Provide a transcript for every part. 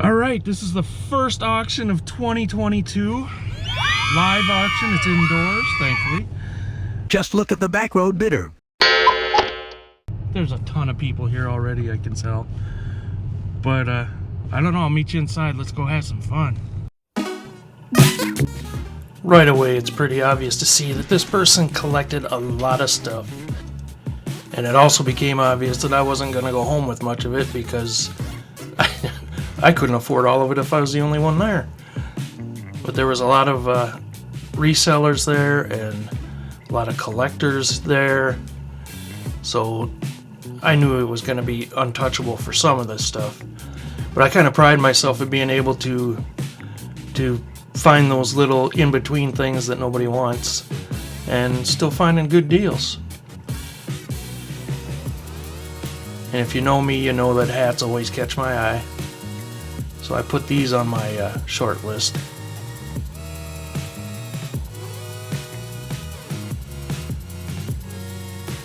All right, this is the first auction of 2022. Live auction, it's indoors, thankfully. Just look at the back road bidder. There's a ton of people here already, I can tell. But, I don't know, I'll meet you inside. Let's go have some fun. Right away, it's pretty obvious to see that this person collected a lot of stuff. And it also became obvious that I wasn't going to go home with much of it because I couldn't afford all of it if I was the only one there. But there was a lot of resellers there and a lot of collectors there. So I knew it was going to be untouchable for some of this stuff. But I kind of pride myself in being able to find those little in-between things that nobody wants and still finding good deals. And if you know me, you know that hats always catch my eye. So I put these on my short list.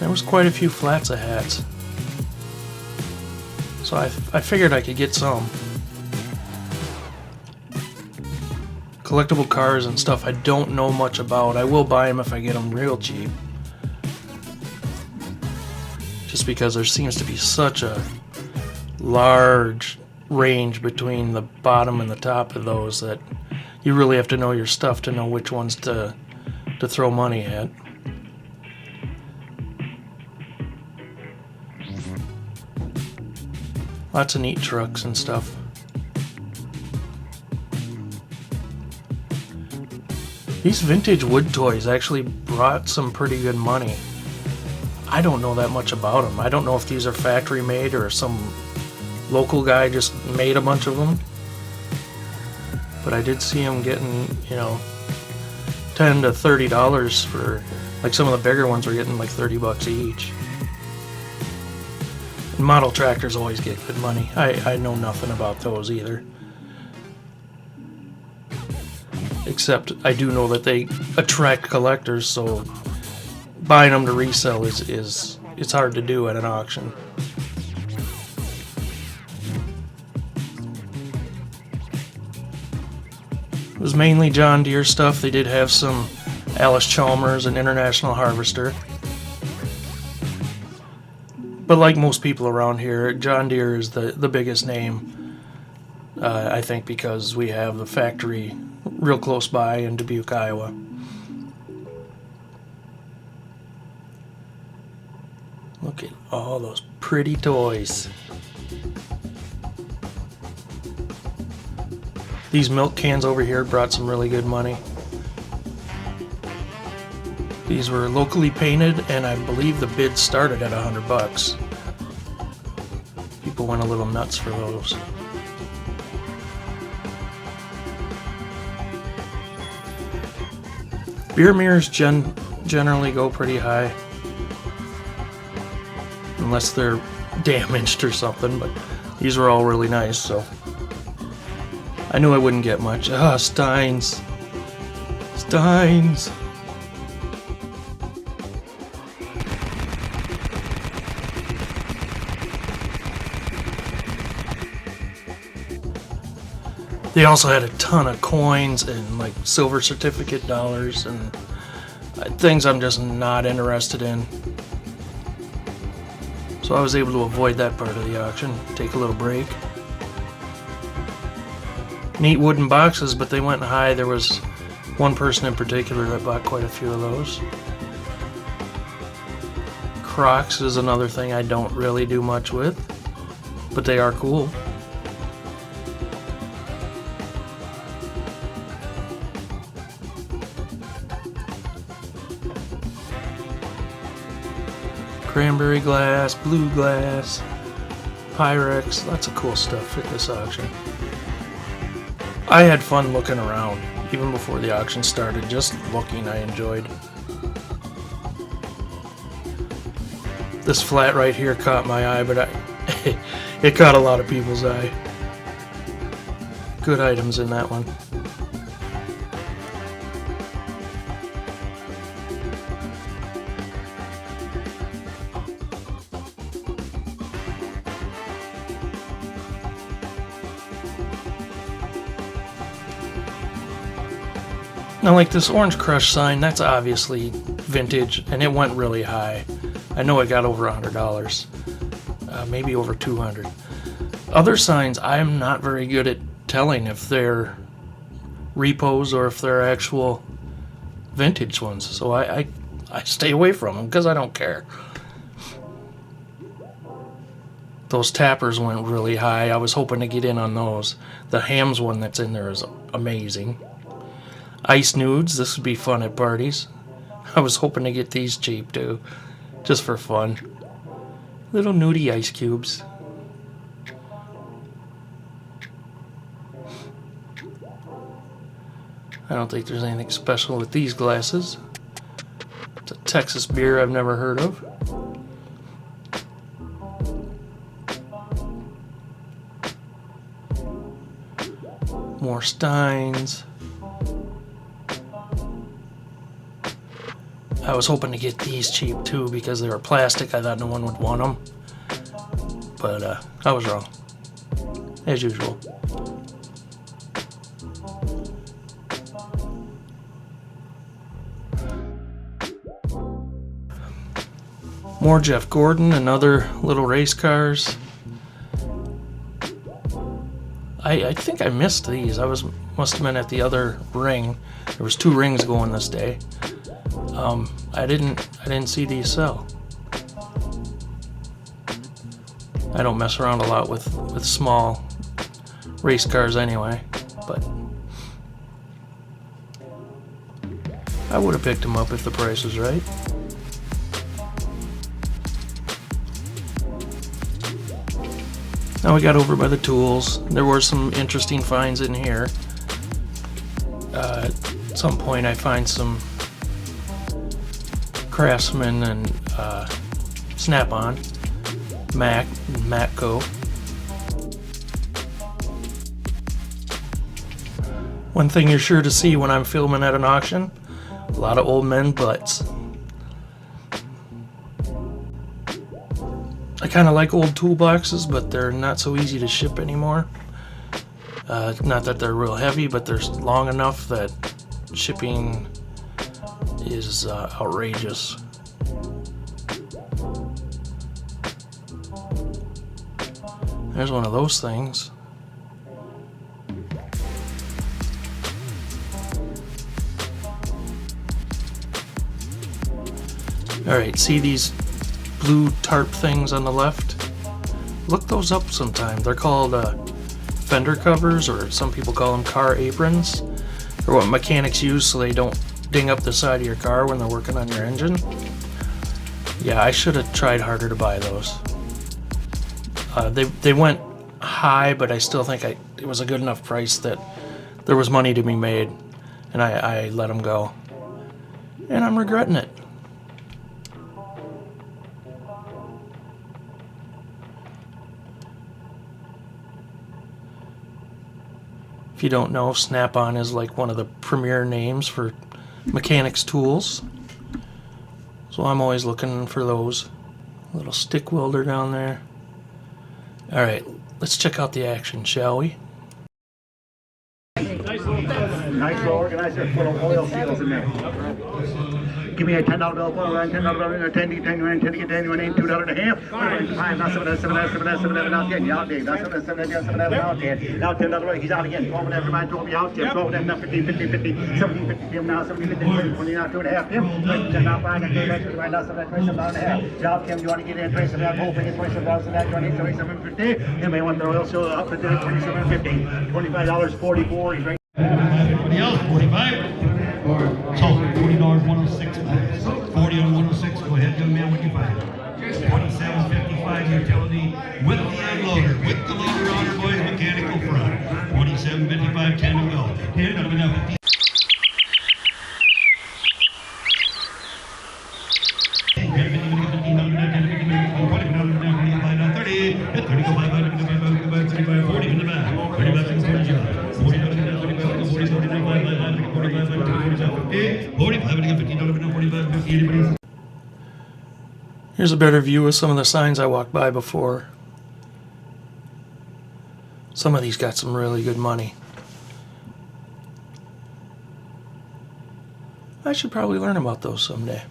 There was quite a few flats of hats. So I figured I could get some. Collectible cars and stuff I don't know much about. I will buy them if I get them real cheap. Just because there seems to be such a large range between the bottom and the top of those that you really have to know your stuff to know which ones to throw money at. Lots of neat trucks and stuff. These vintage wood toys actually brought some pretty good money. I don't know that much about them. I don't know if these are factory made or some local guy just made a bunch of them. But I did see them getting, $10 to $30 for, like some of the bigger ones were getting like $30 each. And model tractors always get good money. I know nothing about those either. Except I do know that they attract collectors, so buying them to resell it's hard to do at an auction. It was mainly John Deere stuff. They did have some Alice Chalmers and International Harvester. But like most people around here, John Deere is the biggest name. I think because we have the factory real close by in Dubuque, Iowa. Look at all those pretty toys. These milk cans over here brought some really good money. These were locally painted, and I believe the bid started at $100. People went a little nuts for those. Beer mirrors generally go pretty high. Unless they're damaged or something, but these were all really nice, so I knew I wouldn't get much. Steins. Steins. They also had a ton of coins and like silver certificate dollars and things I'm just not interested in. So I was able to avoid that part of the auction, take a little break. Neat wooden boxes, but they went high. There was one person in particular that bought quite a few of those. Crocs is another thing I don't really do much with, but they are cool. Cranberry glass, blue glass, Pyrex, lots of cool stuff at this auction. I had fun looking around, even before the auction started. Just looking, I enjoyed. This flat right here caught my eye, but it caught a lot of people's eye. Good items in that one. Now, like this Orange Crush sign, that's obviously vintage, and it went really high. I know it got over $100, maybe over 200. Other signs, I'm not very good at telling if they're repos or if they're actual vintage ones, so I stay away from them because I don't care. Those tappers went really high. I was hoping to get in on those. The Hams one that's in there is amazing. Ice nudes, this would be fun at parties. I was hoping to get these cheap too, just for fun. Little nudie ice cubes. I don't think there's anything special with these glasses. It's a Texas beer I've never heard of. More Steins. I was hoping to get these cheap too because they were plastic. I thought no one would want them. But I was wrong. As usual. More Jeff Gordon and other little race cars. I think I missed these. Must have been at the other ring. There was 2 rings going this day. I didn't see these sell. I don't mess around a lot with small race cars anyway, but I would have picked them up if the price was right. Now we got over by the tools. There were some interesting finds in here. At some point I find some Craftsman and Snap-on, Mac, and Matco. One thing you're sure to see when I'm filming at an auction, a lot of old men butts. I kind of like old toolboxes, but they're not so easy to ship anymore. Not that they're real heavy, but they're long enough that shipping is outrageous. There's one of those things. Alright, see these blue tarp things on the left? Look those up sometime. They're called fender covers, or some people call them car aprons. They're what mechanics use so they don't ding up the side of your car when they're working on your engine. Yeah, I should have tried harder to buy those. They went high, but I still think it was a good enough price that there was money to be made, and I let them go. And I'm regretting it. If you don't know, Snap-on is like one of the premier names for mechanics tools. So I'm always looking for those. Little stick welder down there. Alright, let's check out the action, shall we? Nice little organizer full of oil seals in there. Give me a $10 bill, $10 bill, 10, 10, 10, 10, 10, 10, $2 and a half. 5, now 7, out again. Out there. Now 7, out there. Now $10, he's out again. 12 and after mine, 12 out there. 12 and now 15, 50, 50, 17, 50, him now 17, 50, 20, now 2 and a half, him. 10, now 5, and 10, right now 7, 27 and a half. Now, Kim, you want to get in 27, that whole thing is 27, that 20, 27, 50. Him may want the oil seal up to 27, 50. $25, 44, he's right. Anybody else? 45? So $40, 106. 40 on 106. Go ahead, young man. What do you find? 27.55 utility with the unloader, with the loader on her, boys. Mechanical front. 27.55. 10 to go. 10 out of enough. Here's a better view of some of the signs I walked by before. Some of these got some really good money. I should probably learn about those someday.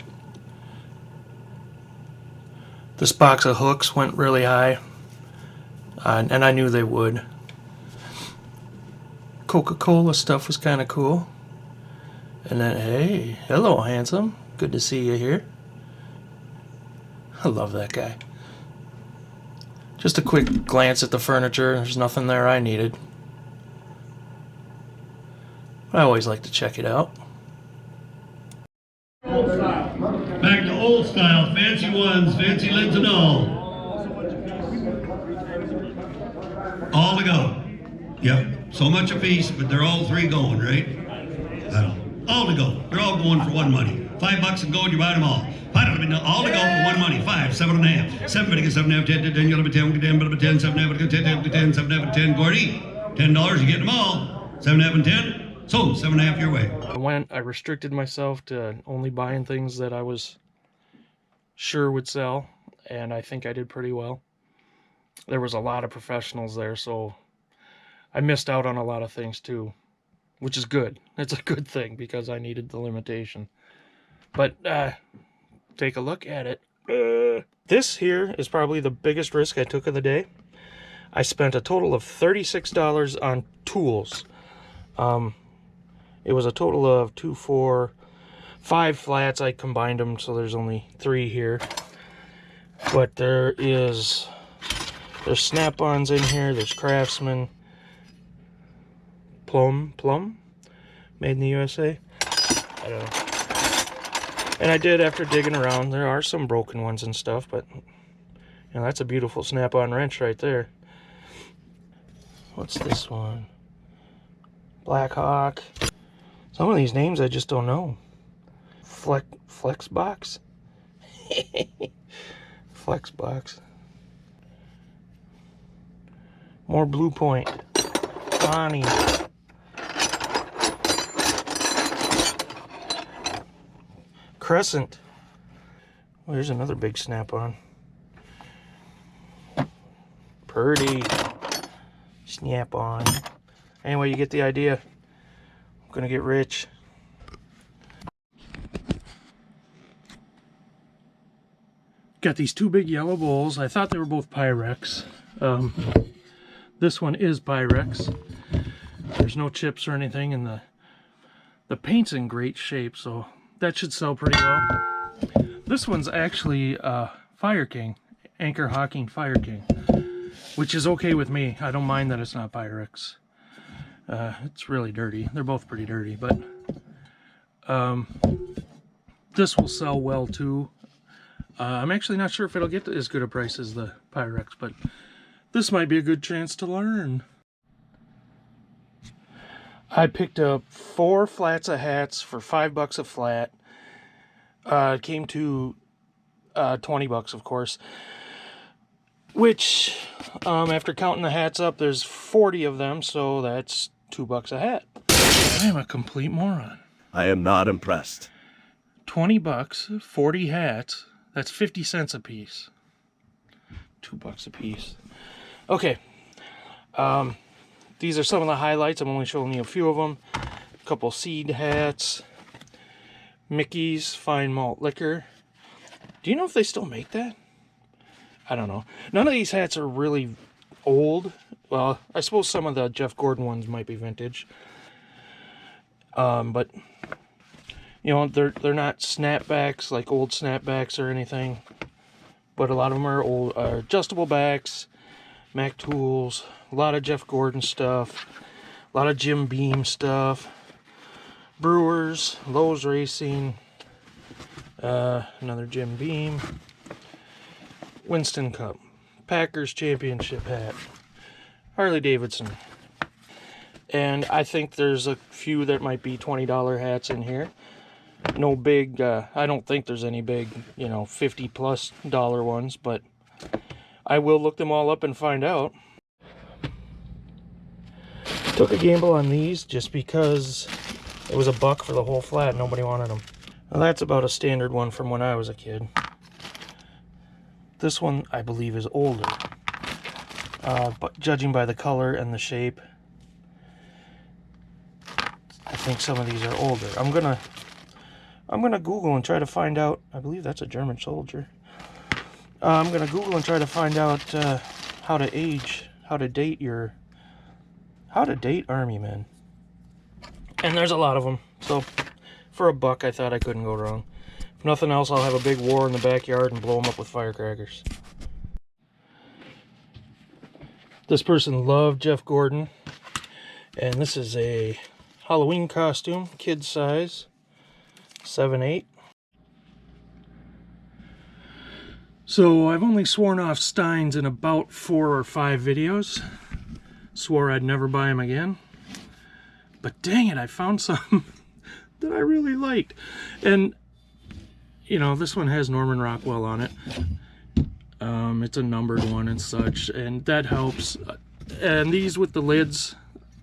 This box of hooks went really high, and I knew they would. Coca-Cola stuff was kind of cool. And then, hey, hello, handsome. Good to see you here. I love that guy. Just a quick glance at the furniture. There's nothing there I needed. I always like to check it out. Back to old style, fancy ones, fancy lids and all. All to go. Yep, so much a piece, but they're all three going, right? All to go. They're all going for one money. $5 and gold, you buy them all. All to go for one money. 5, 7 and a half. 7, 7.5, 10, 10, you'll be 10, 10, 10, 7, 10, 10, 10, 7, 10, Gordy. $10, you get them all. 7, and 10. So, 7.5 your way. I restricted myself to only buying things that I was sure would sell, and I think I did pretty well. There was a lot of professionals there, so I missed out on a lot of things too, which is good. It's a good thing because I needed the limitation. But take a look at it. This here is probably the biggest risk I took of the day. I spent a total of $36 on tools. It was a total of 2, 4, 5 flats. I combined them, so there's only 3 here. But there's snap-ons in here. There's Craftsman, Plum, made in the USA. I don't know. And I did, after digging around, there are some broken ones and stuff, but you know, that's a beautiful snap-on wrench right there. What's this one? Black Hawk. Some of these names I just don't know. Flex box. Flex box. More Blue Point. Bonnie. Crescent. Oh, there's another big snap-on. Purdy. Snap-on. Anyway, you get the idea. I'm gonna get rich. Got these 2 big yellow bowls. I thought they were both Pyrex. This one is Pyrex. There's no chips or anything, and the paint's in great shape, so that should sell pretty well. This one's actually Fire King, Anchor Hawking Fire King, which is okay with me. I don't mind that it's not Pyrex. It's really dirty. They're both pretty dirty, but this will sell well too. I'm actually not sure if it'll get as good a price as the Pyrex, but this might be a good chance to learn. I picked up 4 flats of hats for $5 a flat. It came to $20, of course. Which, after counting the hats up, there's 40 of them, so that's $2 a hat. I am a complete moron. I am not impressed. $20, 40 hats. That's 50 cents a piece. $2 a piece. Okay. These are some of the highlights. I'm only showing you a few of them. A couple seed hats. Mickey's Fine Malt Liquor. Do you know if they still make that? I don't know. None of these hats are really old. Well, I suppose some of the Jeff Gordon ones might be vintage. But you know, they're not snapbacks like old snapbacks or anything. But a lot of them are old, adjustable backs, Mac Tools, a lot of Jeff Gordon stuff, a lot of Jim Beam stuff, Brewers, Lowe's Racing, another Jim Beam, Winston Cup, Packers Championship hat, Harley Davidson. And I think there's a few that might be $20 hats in here. No big, I don't think there's any big, you know, $50+ ones, but I will look them all up and find out. Took a gamble on these just because it was $1 for the whole flat. Nobody wanted them. Now that's about a standard one from when I was a kid. This one, I believe, is older. But judging by the color and the shape, I think some of these are older. I'm gonna I'm going to Google and try to find out. I believe that's a German soldier. I'm going to Google and try to find out how to date army men. And there's a lot of them. So for $1, I thought I couldn't go wrong. If nothing else, I'll have a big war in the backyard and blow them up with firecrackers. This person loved Jeff Gordon. And this is a Halloween costume, kid size, 7/8. So I've only sworn off Steins in about 4 or 5 videos. Swore I'd never buy them again. But dang it, I found some that I really liked. And, you know, this one has Norman Rockwell on it. It's a numbered one and such, and that helps. And these with the lids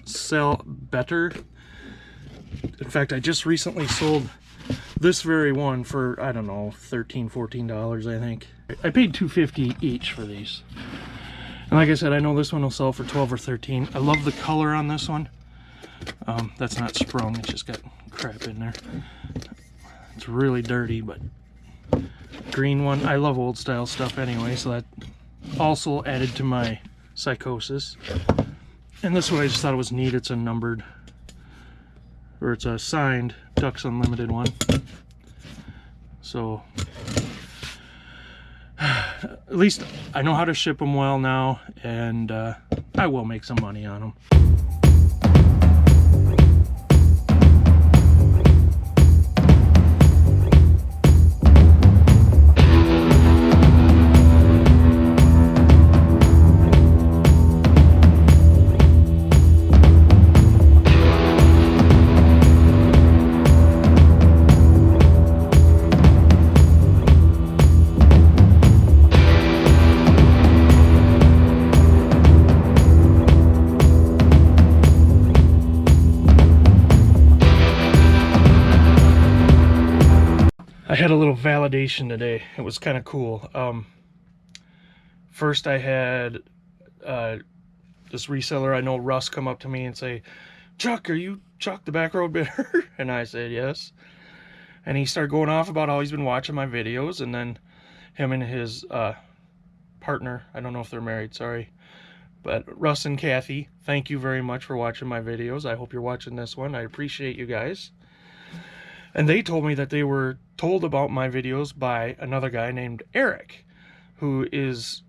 sell better. In fact, I just recently sold this very one for, I don't know, $13, $14, I think. I paid $2.50 each for these. And like I said, I know this one will sell for $12 or $13. I love the color on this one. That's not sprung, it's just got crap in there. It's really dirty, but green one. I love old style stuff anyway, so that also added to my psychosis. And this one I just thought it was neat. It's a numbered, or it's a signed Ducks Unlimited one. So at least I know how to ship them well now, and I will make some money on them. I had a little validation today. It was kind of cool. First I had this reseller I know, Russ, come up to me and say, "Chuck, are you Chuck the Backroad Bidder?" And I said, "Yes." And he started going off about how he's been watching my videos, and then him and his partner, I don't know if they're married, sorry, but Russ and Kathy, thank you very much for watching my videos. I hope you're watching this one. I appreciate you guys. And they told me that they were told about my videos by another guy named Eric, who is,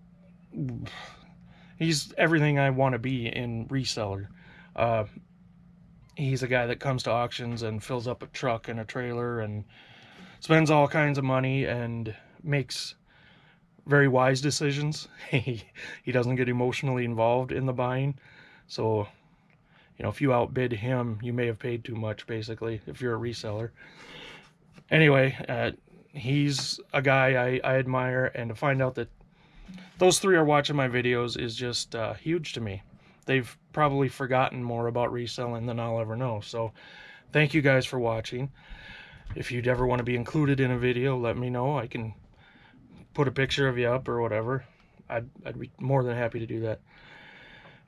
he's everything I want to be in reseller. He's a guy that comes to auctions and fills up a truck and a trailer and spends all kinds of money and makes very wise decisions. He doesn't get emotionally involved in the buying. So, you know, if you outbid him, you may have paid too much, basically, if you're a reseller. Anyway, he's a guy I admire, and to find out that those three are watching my videos is just huge to me. They've probably forgotten more about reselling than I'll ever know. So thank you guys for watching. If you'd ever want to be included in a video, let me know. I can put a picture of you up or whatever. I'd be more than happy to do that.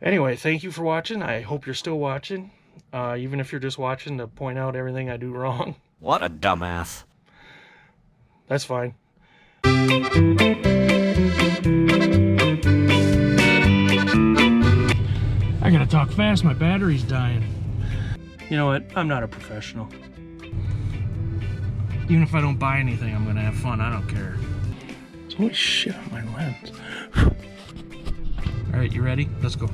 Anyway, thank you for watching. I hope you're still watching, even if you're just watching to point out everything I do wrong. What a dumbass. That's fine. I gotta talk fast, my battery's dying. You know what? I'm not a professional. Even if I don't buy anything, I'm gonna have fun. I don't care. There's always shit on my lens. Alright, you ready? Let's go.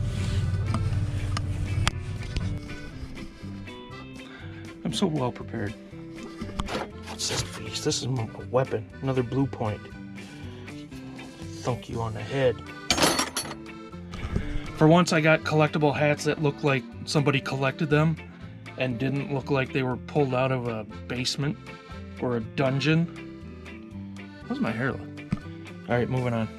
I'm so well prepared. What's this piece? This is a weapon. Another blue point. Thunk you on the head. For once, I got collectible hats that looked like somebody collected them and didn't look like they were pulled out of a basement or a dungeon. How's my hair look? Alright, moving on.